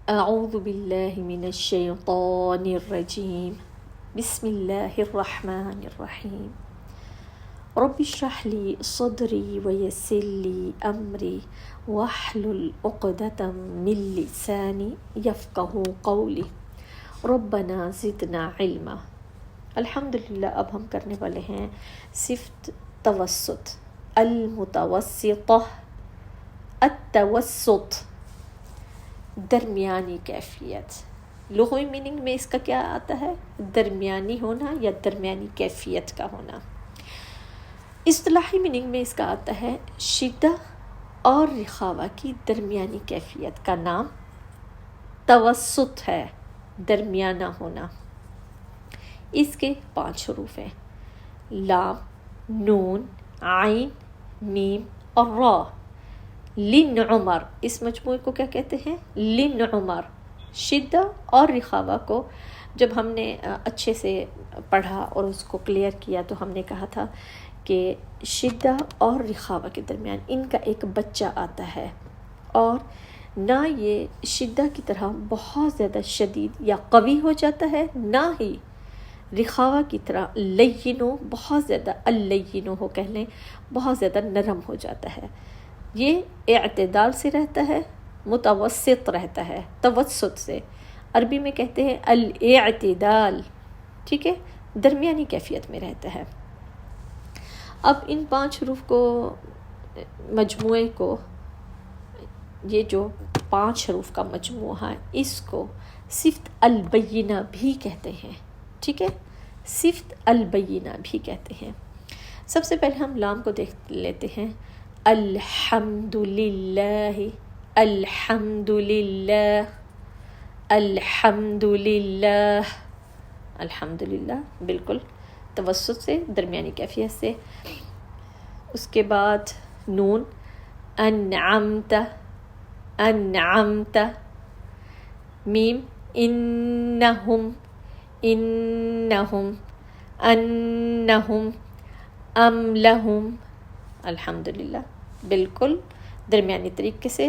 اعوذ باللہ من الشیطان الرجیم بسم اللہ الرحمن الرحیم رب اشرح لی صدری ویسر لی امری واحلل عقدۃ من لسانی یفقہوا قولی ربنا زدنا علما۔ الحمدللہ اب ہم کرنے والے ہیں صفت توسط، المتوسطہ، التوسط، درمیانی کیفیت۔ لغوی میننگ میں اس کا کیا آتا ہے؟ درمیانی ہونا یا درمیانی کیفیت کا ہونا۔ اصطلاحی میننگ میں اس کا آتا ہے شدہ اور رخاوہ کی درمیانی کیفیت کا نام توسط ہے، درمیانہ ہونا۔ اس کے 5 حروف ہیں، لام، نون، عین، میم اور را۔ لن عمر، اس مجموعے کو کیا کہتے ہیں؟ لن عمر۔ شدہ اور رخاوہ کو جب ہم نے اچھے سے پڑھا اور اس کو کلیئر کیا تو ہم نے کہا تھا کہ شدہ اور رخاوہ کے درمیان ان کا ایک بچہ آتا ہے، اور نہ یہ شدہ کی طرح بہت زیادہ شدید یا قوی ہو جاتا ہے، نہ ہی رخاوہ کی طرح لینو، بہت زیادہ اللینو ہو کہہ لیں، بہت زیادہ نرم ہو جاتا ہے۔ یہ اعتدال سے رہتا ہے، متوسط رہتا ہے، توسط سے۔ عربی میں کہتے ہیں الاعتدال، ٹھیک ہے، درمیانی کیفیت میں رہتا ہے۔ اب ان 5 حروف کو، مجموعے کو، یہ جو 5 حروف کا مجموعہ ہے، اس کو صفت البینہ بھی کہتے ہیں، ٹھیک ہے، صفت البینہ بھی کہتے ہیں۔ سب سے پہلے ہم لام کو دیکھ لیتے ہیں۔ الحمد للہ، الحمد للہ، الحمد للہ، الحمد للہ، بالکل توسط سے، درمیانی کیفیت سے۔ اس کے بعد نون، انعمت، انعمت، میم، انہم، انہم، انہم، ام لہم، الحمدللہ، بالکل درمیانی طریقے سے،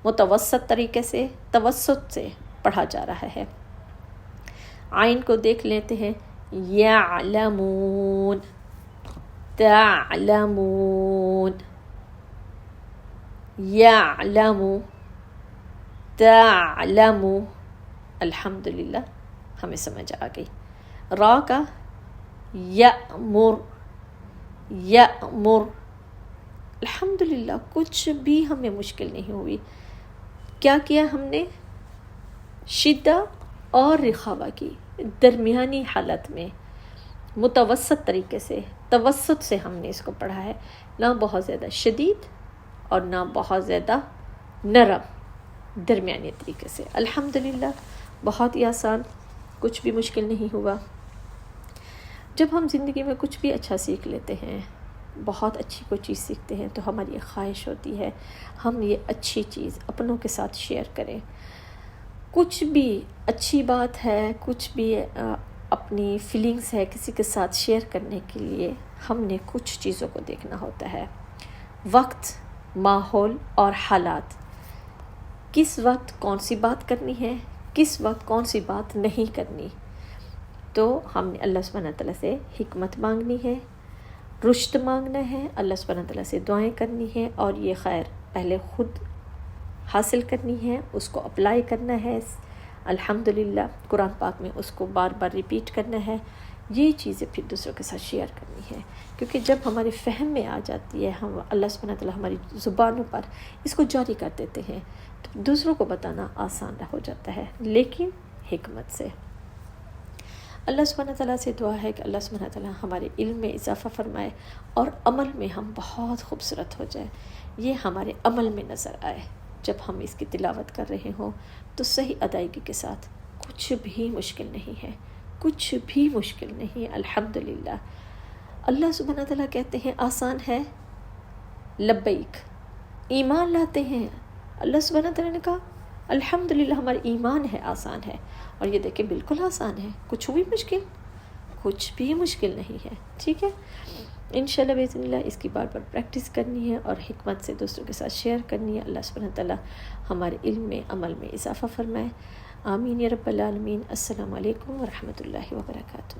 متوسط طریقے سے، توسط سے پڑھا جا رہا ہے۔ عین کو دیکھ لیتے ہیں۔ یعلمون، تعلمون، یعلم، تعلم، الحمدللہ ہمیں سمجھ آ گئی۔ را کا یأمر، یأمر، الحمدللہ کچھ بھی ہمیں مشکل نہیں ہوئی۔ کیا کیا ہم نے؟ شدہ اور رخاوہ کی درمیانی حالت میں، متوسط طریقے سے، توسط سے ہم نے اس کو پڑھا ہے، نہ بہت زیادہ شدید اور نہ بہت زیادہ نرم، درمیانی طریقے سے۔ الحمدللہ بہت ہی آسان، کچھ بھی مشکل نہیں ہوا۔ جب ہم زندگی میں کچھ بھی اچھا سیکھ لیتے ہیں، بہت اچھی کوئی چیز سیکھتے ہیں، تو ہماری ایک خواہش ہوتی ہے ہم یہ اچھی چیز اپنوں کے ساتھ شیئر کریں۔ کچھ بھی اچھی بات ہے، کچھ بھی اپنی فیلنگز ہے کسی کے ساتھ شیئر کرنے کے لیے، ہم نے کچھ چیزوں کو دیکھنا ہوتا ہے، وقت، ماحول اور حالات۔ کس وقت کون سی بات کرنی ہے، کس وقت کون سی بات نہیں کرنی۔ تو ہم نے اللہ سبحانہ تعالیٰ سے حکمت مانگنی ہے، رشد مانگنا ہے، اللہ سبحانہ تعالیٰ سے دعائیں کرنی ہے، اور یہ خیر پہلے خود حاصل کرنی ہے، اس کو اپلائی کرنا ہے، الحمدللہ قرآن پاک میں اس کو بار بار ریپیٹ کرنا ہے، یہ چیزیں پھر دوسروں کے ساتھ شیئر کرنی ہے۔ کیونکہ جب ہمارے فہم میں آ جاتی ہے، ہم اللہ سبحانہ تعالیٰ ہماری زبانوں پر اس کو جاری کر دیتے ہیں، تو دوسروں کو بتانا آسان ہو جاتا ہے، لیکن حکمت سے۔ اللہ سبحانہ تعالیٰ سے دعا ہے کہ اللہ سبحانہ تعالیٰ ہمارے علم میں اضافہ فرمائے اور عمل میں ہم بہت خوبصورت ہو جائے، یہ ہمارے عمل میں نظر آئے۔ جب ہم اس کی تلاوت کر رہے ہوں تو صحیح ادائیگی کے ساتھ، کچھ بھی مشکل نہیں ہے، کچھ بھی مشکل نہیں، الحمدللہ۔ اللہ سبحانہ تعالیٰ کہتے ہیں آسان ہے، لبیک، ایمان لاتے ہیں، اللہ سبحانہ تعالیٰ نے کہا الحمدللہ ہمارا ایمان ہے، آسان ہے، اور یہ دیکھیں بالکل آسان ہے، کچھ بھی مشکل نہیں ہے، ٹھیک ہے۔ انشاءاللہ باذن اللہ اس کی بار بار پریکٹس کرنی ہے اور حکمت سے دوسروں کے ساتھ شیئر کرنی ہے۔ اللہ سبحانہ تعالیٰ ہمارے علم میں عمل میں اضافہ فرمائے، آمین یا رب العالمین۔ السلام علیکم ورحمۃ اللہ وبرکاتہ۔